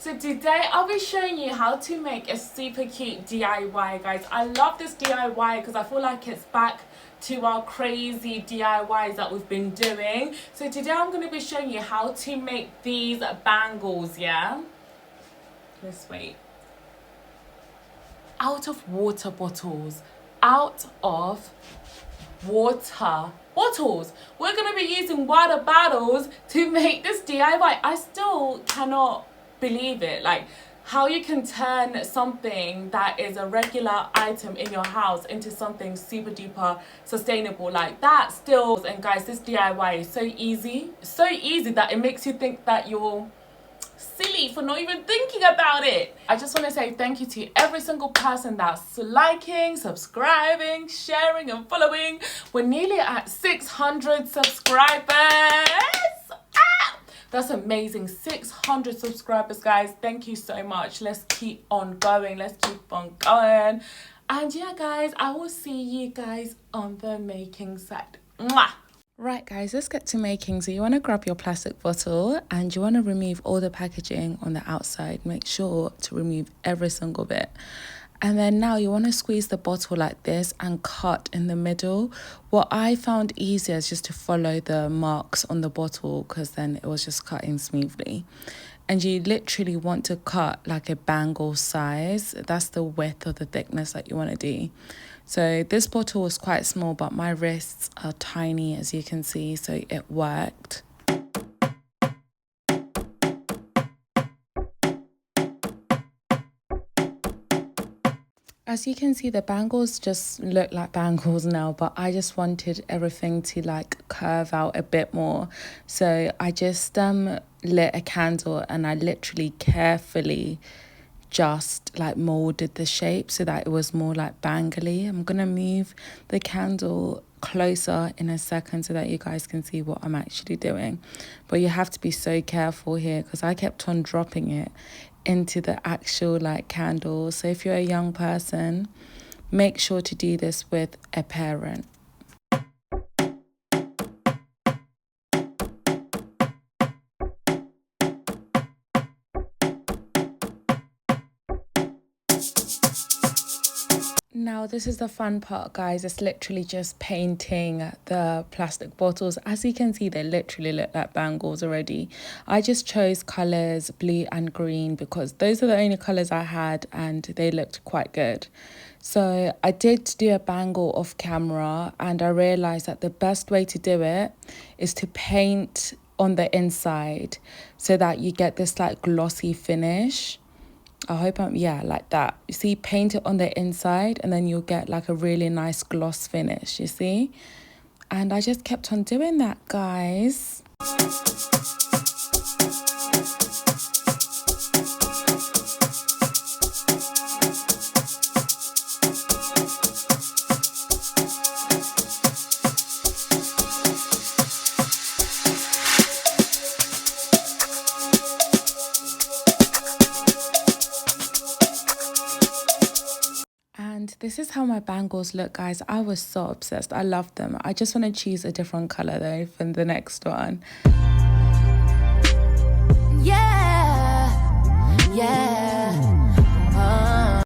So today I'll be showing you how to make a super cute DIY, guys. I love this DIY because I feel like it's back to our crazy DIYs that we've been doing. So today I'm going to be showing you how to make these bangles, yeah? Let's wait. Out of water bottles. Out of water bottles. We're going to be using water bottles to make this DIY. I still cannot believe it, like how you can turn something that is a regular item in your house into something super duper sustainable like that still. And guys, this DIY is so easy that it makes you think that you're silly for not even thinking about it. I just want to say thank you to every single person that's liking, subscribing, sharing and following. We're nearly at 600 subscribers. That's amazing. 600 subscribers, guys. Thank you so much. Let's keep on going. And yeah, guys, I will see you guys on the making side. Mwah! Right, guys, let's get to making. So you want to grab your plastic bottle and you want to remove all the packaging on the outside. Make sure to remove every single bit. And then now you want to squeeze the bottle like this and cut in the middle. What I found easier is just to follow the marks on the bottle because then it was just cutting smoothly. And you literally want to cut like a bangle size. That's the width or the thickness that you want to do. So this bottle was quite small, but my wrists are tiny, as you can see, so it worked. As you can see, the bangles just look like bangles now, but I just wanted everything to like curve out a bit more. So I just lit a candle and I literally carefully just like molded the shape so that it was more like bangly. I'm gonna move the candle closer in a second so that you guys can see what I'm actually doing, but you have to be so careful here because I kept on dropping it into the actual like candle. So if you're a young person, make sure to do this with a parent. Now this is the fun part, guys. It's literally just painting the plastic bottles. As you can see, they literally look like bangles already. I just chose colors blue and green because those are the only colors I had and they looked quite good. So I did do a bangle off camera and I realized that the best way to do it is to paint on the inside so that you get this like glossy finish. I hope yeah, like that. You see, paint it on the inside and then you'll get like a really nice gloss finish, you see? And I just kept on doing that, guys. And this is how my bangles look, guys. I was so obsessed. I love them. I just want to choose a different color though for the next one. Yeah, yeah.